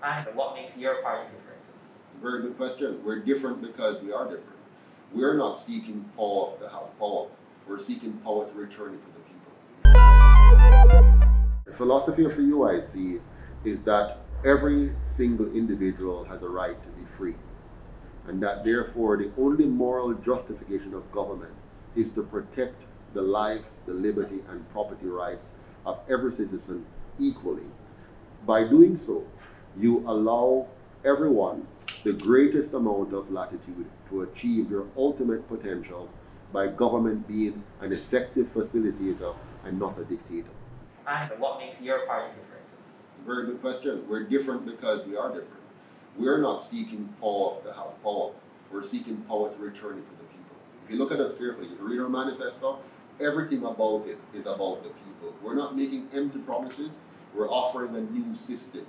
And what makes your party different? It's a very good question. We're different because we are different. We're not seeking power to have power. We're seeking power to return it to the people. The philosophy of the UIC is that every single individual has a right to be free, and that therefore the only moral justification of government is to protect the life, the liberty, and property rights of every citizen equally. By doing so, you allow everyone the greatest amount of latitude to achieve their ultimate potential by government being an effective facilitator and not a dictator. And what makes your party different? It's a very good question. We're different because we are different. We're not seeking power to have power. We're seeking power to return it to the people. If you look at us carefully, if you read our manifesto, everything about it is about the people. We're not making empty promises. We're offering a new system,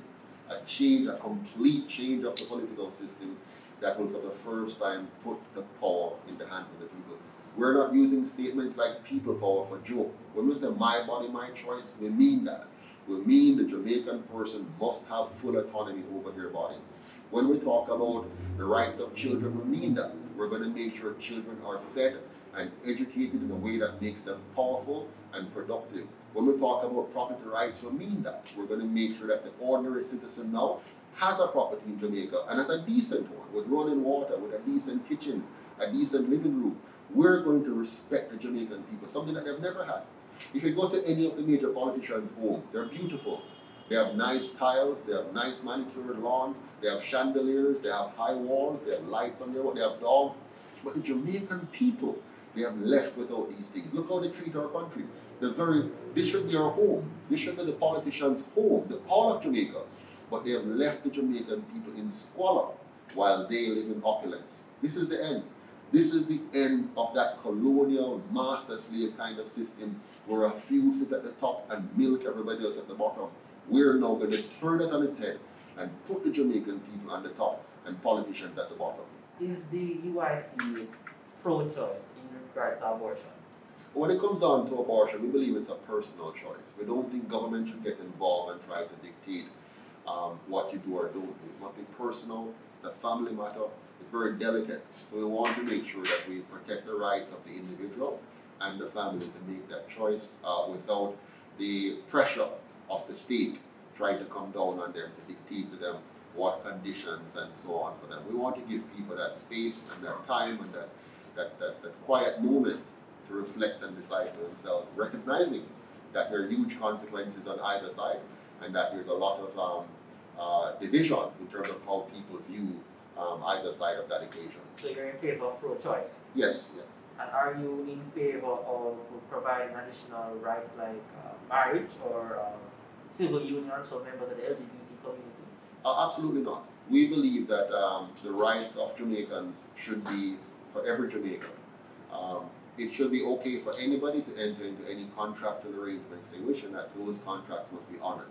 a change, a complete change of the political system that will for the first time put the power in the hands of the people. We're not using statements like people power for joke. When we say my body, my choice, we mean that. We mean the Jamaican person must have full autonomy over their body. When we talk about the rights of children, we mean that. We're going to make sure children are fed and educated in a way that makes them powerful and productive. When we talk about property rights, we mean that. We're going to make sure that the ordinary citizen now has a property in Jamaica, and has a decent one, with running water, with a decent kitchen, a decent living room. We're going to respect the Jamaican people, something that they've never had. If you go to any of the major politicians' homes, they're beautiful. They have nice tiles, they have nice manicured lawns, they have chandeliers, they have high walls, they have lights on their wall, they have dogs. But the Jamaican people, they have left without these things. Look how they treat our country. This should be our home. This should be the politicians' home, the all of Jamaica. But they have left the Jamaican people in squalor while they live in opulence. This is the end. This is the end of that colonial master-slave kind of system where a few sit at the top and milk everybody else at the bottom. We're now going to turn it on its head and put the Jamaican people on the top and politicians at the bottom. Is the UIC pro-choice in regards to abortion? When it comes down to abortion, we believe it's a personal choice. We don't think government should get involved and try to dictate what you do or don't do. It must be personal. It's a family matter. It's very delicate. So we want to make sure that we protect the rights of the individual and the family to make that choice without the pressure of the state trying to come down on them to dictate to them what conditions and so on for them. We want to give people that space and that time and that quiet moment to reflect and decide for themselves, recognizing that there are huge consequences on either side and that there's a lot of division in terms of how people view either side of that equation. So you're in favor of pro-choice? Yes, yes. And are you in favor of providing additional rights like marriage or civil unions for members of the LGBT community? Absolutely not. We believe that the rights of Jamaicans should be for every Jamaican. It should be okay for anybody to enter into any contractual arrangements they wish, and that those contracts must be honored.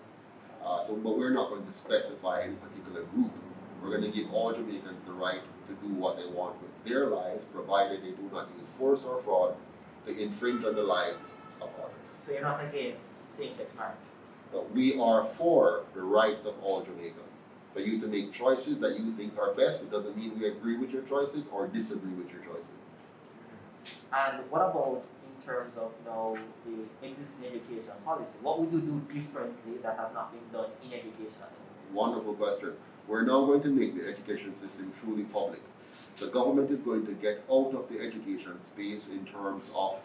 But we're not going to specify any particular group. We're going to give all Jamaicans the right to do what they want with their lives, provided they do not use force or fraud to infringe on the lives of others. So you're not against same-sex marriage? But we are for the rights of all Jamaicans. For you to make choices that you think are best, it doesn't mean we agree with your choices or disagree with your choices. And what about in terms of now the existing education policy? What would you do differently that has not been done in education? Wonderful question. We're now going to make the education system truly public. The government is going to get out of the education space in terms of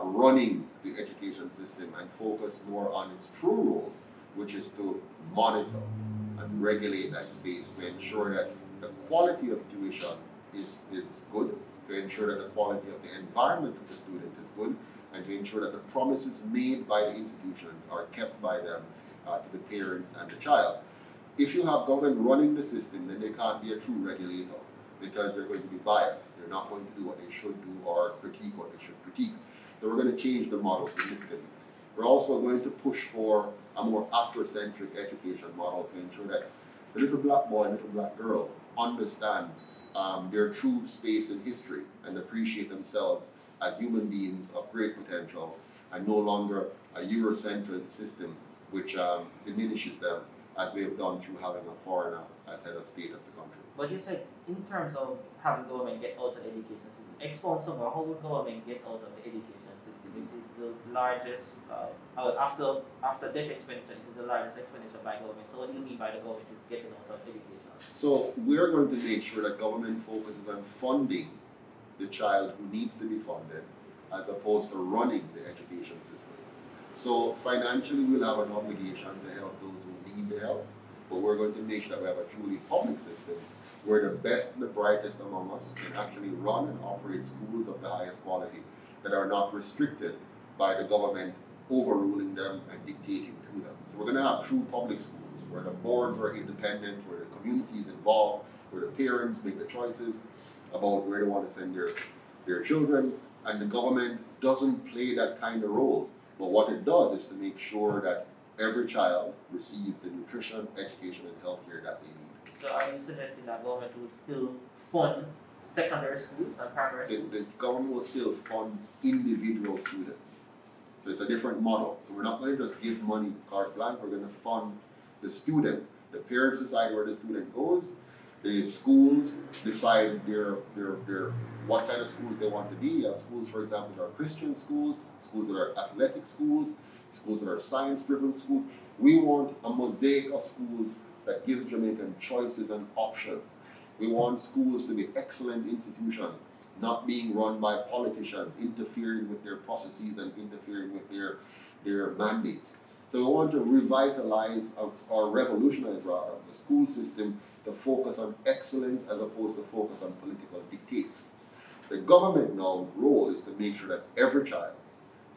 running the education system and focus more on its true role, which is to monitor and regulate that space to ensure that the quality of tuition is good, to ensure that the quality of the environment of the student is good, and to ensure that the promises made by the institutions are kept by them to the parents and the child. If you have government running the system, then they can't be a true regulator because they're going to be biased. They're not going to do what they should do or critique what they should critique. So we're going to change the model significantly. We're also going to push for a more Afrocentric education model to ensure that the little black boy and little black girl understand their true space in history and appreciate themselves as human beings of great potential and no longer a Eurocentric system which diminishes them as we have done through having a foreigner as head of state of the country. But you said in terms of having government get out of the education system, expound some more. How would government get out of the education system? It is the largest, after debt expenditure, it is the largest expenditure by government. So what do you mean by the government is getting out of education? So we're going to make sure that government focuses on funding the child who needs to be funded as opposed to running the education system. So financially we'll have an obligation to help those who need the help, but we're going to make sure that we have a truly public system where the best and the brightest among us can actually run and operate schools of the highest quality that are not restricted by the government overruling them and dictating to them. So we're going to have true public schools where the boards are independent, where the community is involved, where the parents make the choices about where they want to send their children, and the government doesn't play that kind of role. But what it does is to make sure that every child receives the nutrition, education, and healthcare that they need. So are you suggesting that government would still fund secondary schools and primary schools? The government will still fund individual students. So it's a different model. So we're not going to just give money carte blanche, we're going to fund the student. The parents decide where the student goes. The schools decide their what kind of schools they want to be. You have schools, for example, that are Christian schools, schools that are athletic schools, schools that are science-driven schools. We want a mosaic of schools that gives Jamaicans choices and options. We want schools to be excellent institutions, not being run by politicians, interfering with their processes and interfering with their mandates. So we want to revitalize or revolutionize rather the school system to focus on excellence as opposed to focus on political dictates. The government now role is to make sure that every child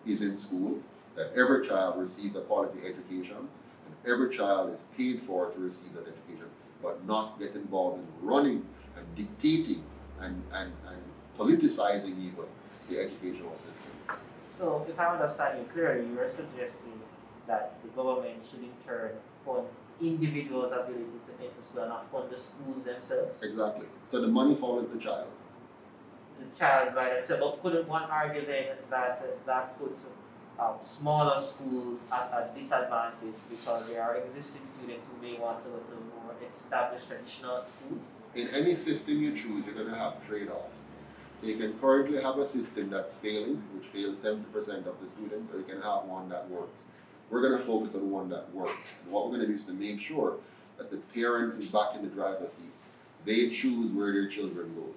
is in school, that every child receives a quality education, and every child is paid for to receive that education, but not get involved in running and dictating and politicizing even the educational system. So if I understand you clearly, you are suggesting that the government should in turn fund individuals' ability to enter school and not fund the schools themselves? Exactly. So the money follows the child. The child by themselves. But couldn't one argue then that that puts smaller schools at a disadvantage because there are existing students who may want to go to more established traditional schools? In any system you choose, you're going to have trade-offs. So you can currently have a system that's failing, which fails 70% of the students, or you can have one that works. We're going to focus on one that works. And what we're going to do is to make sure that the parents is back in the driver's seat. They choose where their children goes.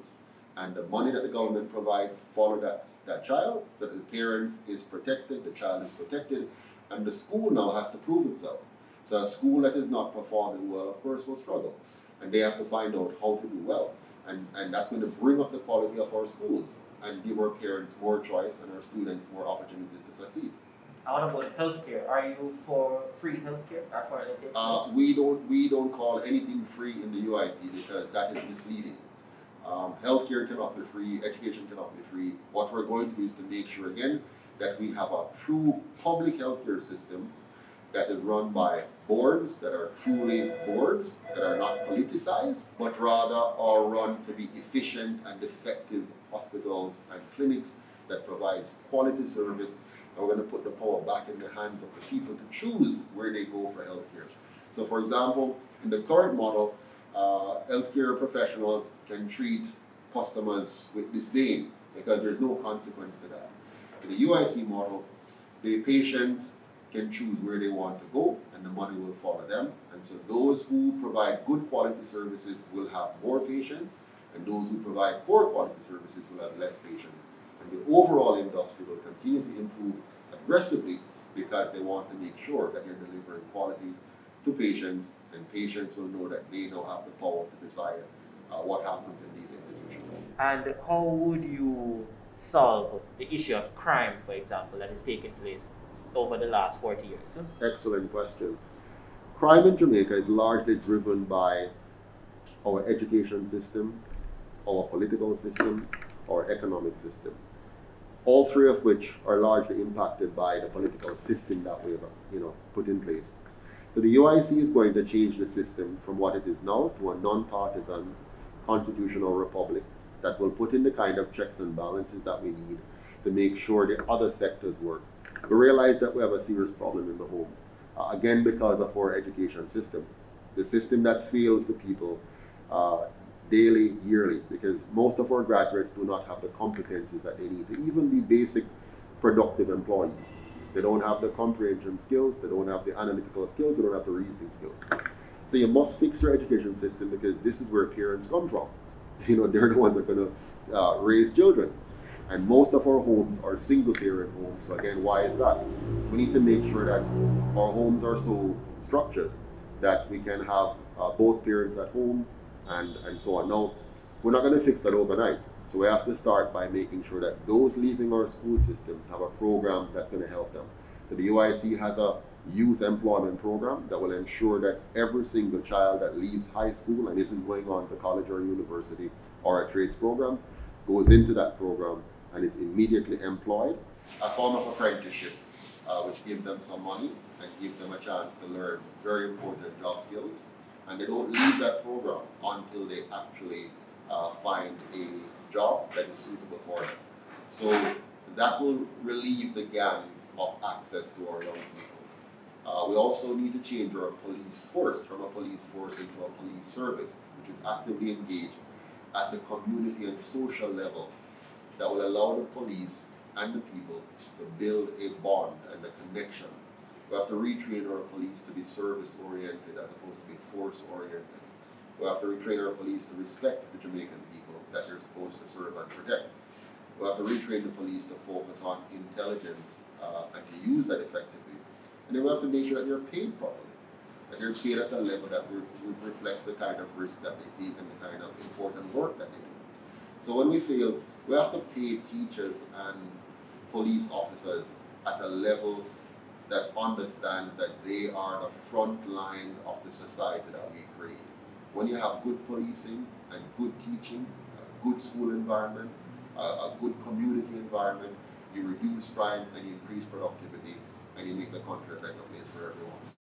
And the money that the government provides follow that child, so that the parents is protected, the child is protected, and the school now has to prove itself. So a school that is not performing well, of course, will struggle. And they have to find out how to do well. And that's going to bring up the quality of our schools and give our parents more choice and our students more opportunities to succeed. What about healthcare? Are you for free healthcare? We don't call anything free in the UIC because that is misleading. Healthcare cannot be free, education cannot be free. What we're going to do is to make sure again that we have a true public healthcare system that is run by boards that are truly boards, that are not politicized, but rather are run to be efficient and effective hospitals and clinics that provides quality service. And we're going to put the power back in the hands of the people to choose where they go for healthcare. So for example, in the current model, healthcare professionals can treat customers with disdain because there's no consequence to that. In the UIC model, the patient can choose where they want to go and the money will follow them. And so those who provide good quality services will have more patients, and those who provide poor quality services will have less patients. And the overall industry will continue to improve aggressively because they want to make sure that they're delivering quality to patients, and patients will know that they now have the power to decide what happens in these institutions. And how would you solve the issue of crime, for example, that is taking place over the last 40 years? Excellent question. Crime in Jamaica is largely driven by our education system, our political system, our economic system. All three of which are largely impacted by the political system that we've put in place. So the UIC is going to change the system from what it is now to a non-partisan constitutional republic that will put in the kind of checks and balances that we need to make sure the other sectors work. We realize that we have a serious problem in the home. again, because of our education system. The system that fails the people daily, yearly, because most of our graduates do not have the competencies that they need to even be basic productive employees. They don't have the comprehension skills, they don't have the analytical skills, they don't have the reasoning skills. So you must fix your education system, because this is where parents come from. You know, they're the ones that are going to raise children. And most of our homes are single parent homes. So again, why is that? We need to make sure that our homes are so structured that we can have both parents at home and so on. Now, we're not going to fix that overnight. So we have to start by making sure that those leaving our school system have a program that's going to help them. So the UIC has a youth employment program that will ensure that every single child that leaves high school and isn't going on to college or university or a trades program goes into that program and is immediately employed. A form of apprenticeship, which gives them some money and gives them a chance to learn very important job skills. And they don't leave that program until they actually find a job that is suitable for them. So that will relieve the gangs of access to our young people. We also need to change our police force from a police force into a police service, which is actively engaged at the community and social level, that will allow the police and the people to build a bond and a connection. We have to retrain our police to be service-oriented as opposed to be force-oriented. We have to retrain our police to respect the Jamaican people that they're supposed to serve and protect. We have to retrain the police to focus on intelligence and to use that effectively. And then we have to make sure that they're paid properly, that they're paid at a level that reflects the kind of risk that they take and the kind of important work that they do. So when we fail, we have to pay teachers and police officers at a level that understands that they are the front line of the society that we create. When you have good policing and good teaching, a good school environment, a good community environment, you reduce crime and you increase productivity and you make the country a better place for everyone.